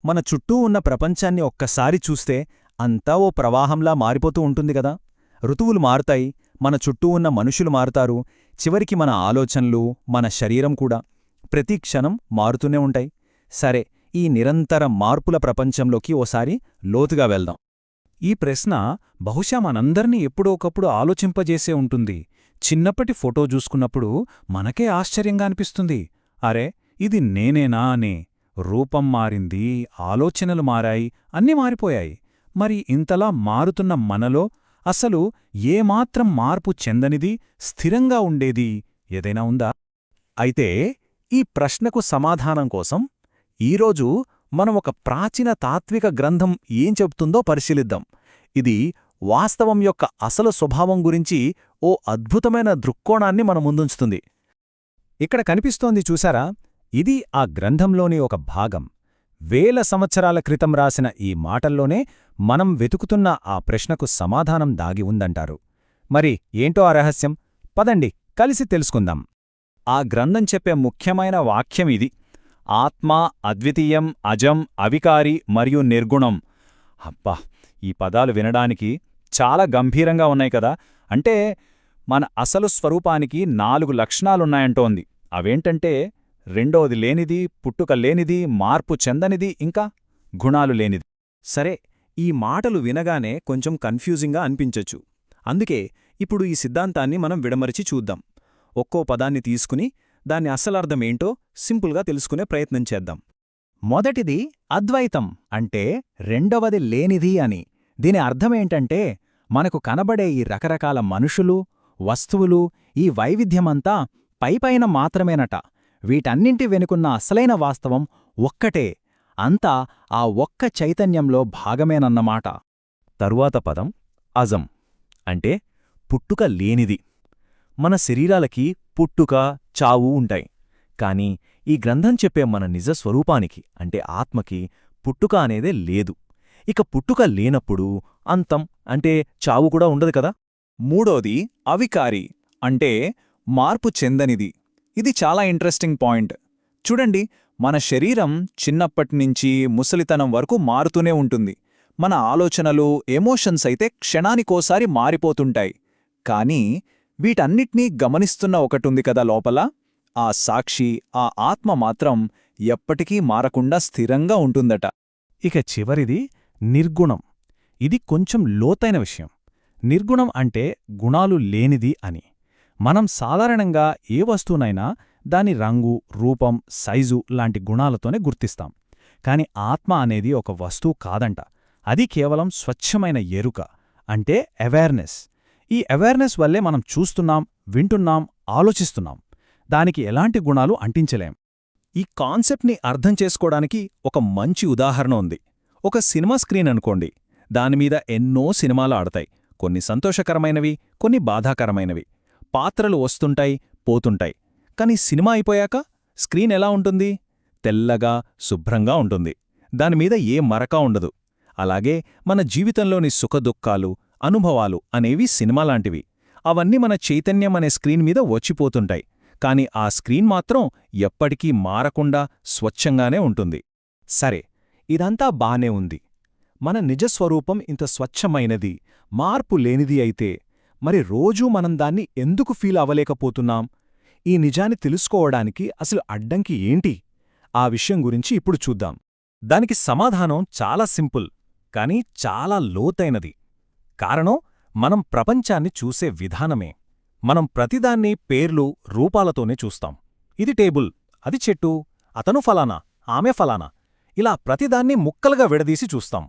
మన చుట్టూ ఉన్న ప్రపంచాన్ని ఒక్కసారి చూస్తే అంతా ఓ ప్రవాహంలా మారిపోతూ ఉంటుంది గదా. ఋతువులు మారుతాయి, మన చుట్టూ ఉన్న మనుషులు మారుతారు, చివరికి మన ఆలోచనలు, మన శరీరం కూడా ప్రతి క్షణం మారుతూనే ఉంటాయి. సరే, ఈ నిరంతర మార్పుల ప్రపంచంలోకి ఓసారి లోతుగా వెళ్దాం. ఈ ప్రశ్న బహుశా మనందర్నీ ఎప్పుడో ఒకప్పుడు ఆలోచింపజేసే ఉంటుంది. చిన్నప్పటి ఫోటో చూసుకున్నప్పుడు మనకే ఆశ్చర్యంగా అనిపిస్తుంది, అరే ఇది నేనేనా అనే. రూపం మారింది, ఆలోచనలు మారాయి, అన్నీ మారిపోయాయి. మరి ఇంతలా మారుతున్న మనలో అసలు ఏమాత్రం మార్పు చెందనిది, స్థిరంగా ఉండేది ఏదైనా ఉందా? అయితే ఈ ప్రశ్నకు సమాధానం కోసం ఈరోజు మనం ఒక ప్రాచీన తాత్విక గ్రంథం ఏం చెబుతుందో పరిశీలిద్దాం. ఇది వాస్తవం యొక్క అసలు స్వభావం గురించి ఓ అద్భుతమైన దృక్కోణాన్ని మన ముందుంచుతుంది. ఇక్కడ కనిపిస్తోంది చూసారా, ఇది ఆ గ్రంథంలోని ఒక భాగం. వేల సంవత్సరాల క్రితం రాసిన ఈ మాటల్లోనే మనం వెతుకుతున్న ఆ ప్రశ్నకు సమాధానం దాగి ఉందంటారు. మరి ఏంటో ఆ రహస్యం? పదండి కలిసి తెలుసుకుందాం. ఆ గ్రంథం చెప్పే ముఖ్యమైన వాక్యం ఇది: ఆత్మ అద్వితీయం, అజం, అవికారి మరియు నిర్గుణం. అబ్బా, ఈ పదాలు వినడానికి చాలా గంభీరంగా ఉన్నాయి కదా. అంటే మన అసలు స్వరూపానికి 4 లక్షణాలున్నాయంటోంది. అవేంటంటే, రెండోది లేనిది, పుట్టుక లేనిది, మార్పు చెందనిది, ఇంకా గుణాలు లేనిది. సరే, ఈ మాటలు వినగానే కొంచెం కన్ఫ్యూజింగ్గా అనిపించొచ్చు. అందుకే ఇప్పుడు ఈ సిద్ధాంతాన్ని మనం విడమరిచి చూద్దాం. ఒక్కో పదాన్ని తీసుకుని దాని అసలర్థమేంటో సింపుల్గా తెలుసుకునే ప్రయత్నం చేద్దాం. మొదటిది అద్వైతం, అంటే రెండవది లేనిది అని. దీని అర్థమేంటంటే, మనకు కనబడే ఈ రకరకాల మనుషులు, వస్తువులు, ఈ వైవిధ్యమంతా పైపైన మాత్రమేనట. వీటన్నింటి వెనుకున్న అసలైన వాస్తవం ఒక్కటే, అంతా ఆ ఒక్క చైతన్యంలో భాగమేనన్నమాట. తరువాత పదం అజం, అంటే పుట్టుక లేనిది. మన శరీరాలకి పుట్టుక, చావు ఉంటాయి. కాని ఈ గ్రంథం చెప్పే మన నిజ స్వరూపానికి, అంటే ఆత్మకి, పుట్టుక అనేదే లేదు. ఇక పుట్టుక లేనప్పుడు అంతం, అంటే చావు కూడా ఉండదు కదా. మూడోది అవికారి, అంటే మార్పు చెందనిది. ఇది చాలా ఇంట్రెస్టింగ్ పాయింట్. చూడండి, మన శరీరం చిన్నప్పటినుంచి ముసలితనం వరకు మారుతూనే ఉంటుంది. మన ఆలోచనలు, ఎమోషన్స్ అయితే క్షణానికోసారి మారిపోతుంటాయి. కానీ వీటన్నిటినీ గమనిస్తున్న ఒకటుంది కదా లోపల, ఆ సాక్షి, ఆ ఆత్మ మాత్రం ఎప్పటికీ మారకుండా స్థిరంగా ఉంటుందట. ఇక చివరిది నిర్గుణం. ఇది కొంచెం లోతైన విషయం. నిర్గుణం అంటే గుణాలు లేనిది అని. మనం సాధారణంగా ఏ వస్తువునైనా దాని రంగు, రూపం, సైజు లాంటి గుణాలతోనే గుర్తిస్తాం. కాని ఆత్మ అనేది ఒక వస్తువు కాదంట. అది కేవలం స్వచ్ఛమైన ఎరుక, అంటే అవేర్నెస్. ఈ అవేర్నెస్ వల్లే మనం చూస్తున్నాం, వింటున్నాం, ఆలోచిస్తున్నాం. దానికి ఎలాంటి గుణాలు అంటించలేం. ఈ కాన్సెప్ట్ని అర్థం చేసుకోవడానికి ఒక మంచి ఉదాహరణ ఉంది. ఒక సినిమా స్క్రీన్ అనుకోండి. దానిమీద ఎన్నో సినిమాలు ఆడతాయి. కొన్ని సంతోషకరమైనవి, కొన్ని బాధాకరమైనవి. పాత్రలు వస్తుంటాయి, పోతుంటాయి. కాని సినిమా అయిపోయాక స్క్రీన్ ఎలా ఉంటుంది? తెల్లగా, శుభ్రంగా ఉంటుంది. దానిమీద ఏ మరక ఉండదు. అలాగే మన జీవితంలోని సుఖదుఖాలు, అనుభవాలు అనేవి సినిమాలాంటివి. అవన్నీ మన చైతన్యం అనే స్క్రీన్ మీద వచ్చిపోతుంటాయి. కాని ఆ స్క్రీన్ మాత్రం ఎప్పటికీ మారకుండా స్వచ్ఛంగానే ఉంటుంది. సరే, ఇదంతా బానే ఉంది. మన నిజస్వరూపం ఇంత స్వచ్ఛమైనది, మార్పు లేనిది అయితే మరి రోజూ మనం దాన్ని ఎందుకు ఫీల్ అవ్వలేకపోతున్నాం? ఈ నిజాన్ని తెలుసుకోవడానికి అసలు అడ్డంకి ఏంటి? ఆ విషయం గురించి ఇప్పుడు చూద్దాం. దానికి సమాధానం చాలా సింపుల్, కాని చాలా లోతైనది. కారణం మనం ప్రపంచాన్ని చూసే విధానమే. మనం ప్రతిదాన్ని పేర్లు, రూపాలతోనే చూస్తాం. ఇది టేబుల్, అది చెట్టు, అతను ఫలానా, ఆమె ఫలానా, ఇలా ప్రతిదాన్ని ముక్కలుగా విడదీసి చూస్తాం.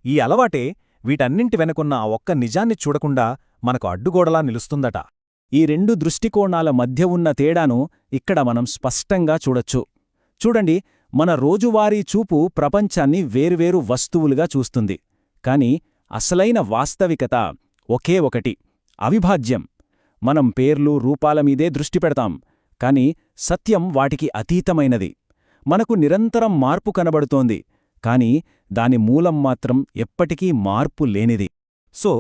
ఈ అలవాటే వీటన్నింటి వెనుకున్న ఆ ఒక్క నిజాన్ని చూడకుండా మనకు అడ్డుగోడలా నిలుస్తుందట. ఈ రెండు దృష్టికోణాల మధ్య ఉన్న తేడాను ఇక్కడ మనం స్పష్టంగా చూడొచ్చు. చూడండి, మన రోజువారీ చూపు ప్రపంచాన్ని వేర్వేరు వస్తువులుగా చూస్తుంది. కాని అసలైన వాస్తవికత ఒకే ఒకటి, అవిభాజ్యం. మనం పేర్లు, రూపాలమీదే దృష్టి పెడతాం. కాని సత్యం వాటికి అతీతమైనది. మనకు నిరంతరం మార్పు కనబడుతోంది, కాని దాని మూలం మాత్రం ఎప్పటికీ మార్పు లేనిది. సో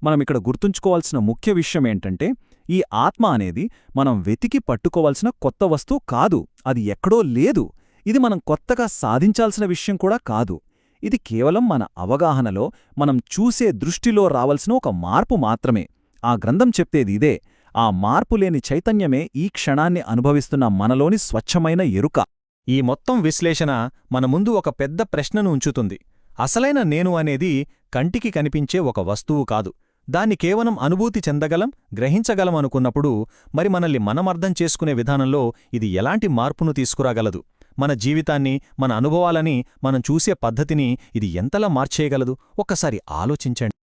మనమిక్కడ గుర్తుంచుకోవాల్సిన ముఖ్య విషయమేంటంటే, ఈ ఆత్మ అనేది మనం వెతికి పట్టుకోవాల్సిన కొత్త వస్తువు కాదు. అది ఎక్కడో లేదు. ఇది మనం కొత్తగా సాధించాల్సిన విషయం కూడా కాదు. ఇది కేవలం మన అవగాహనలో, మనం చూసే దృష్టిలో రావలసిన ఒక మార్పు మాత్రమే. ఆ గ్రంథం చెప్పేది ఇదే. ఆ మార్పులేని చైతన్యమే ఈ క్షణాన్ని అనుభవిస్తున్న మనలోని స్వచ్ఛమైన ఎరుక. ఈ మొత్తం విశ్లేషణ మన ముందు ఒక పెద్ద ప్రశ్నను ఉంచుతుంది. అసలైన నేను అనేది కంటికి కనిపించే ఒక వస్తువు కాదు. దాన్ని కేవలం అనుభూతి చెందగలం, గ్రహించగలం అనుకున్నప్పుడు మరి మనల్ని మనమర్థం చేసుకునే విధానంలో ఇది ఎలాంటి మార్పును తీసుకురాగలదు? మన జీవితాన్ని, మన అనుభవాలని, మనం చూసే పద్ధతిని ఇది ఎంతలా మార్చేయగలదు? ఒక్కసారి ఆలోచించండి.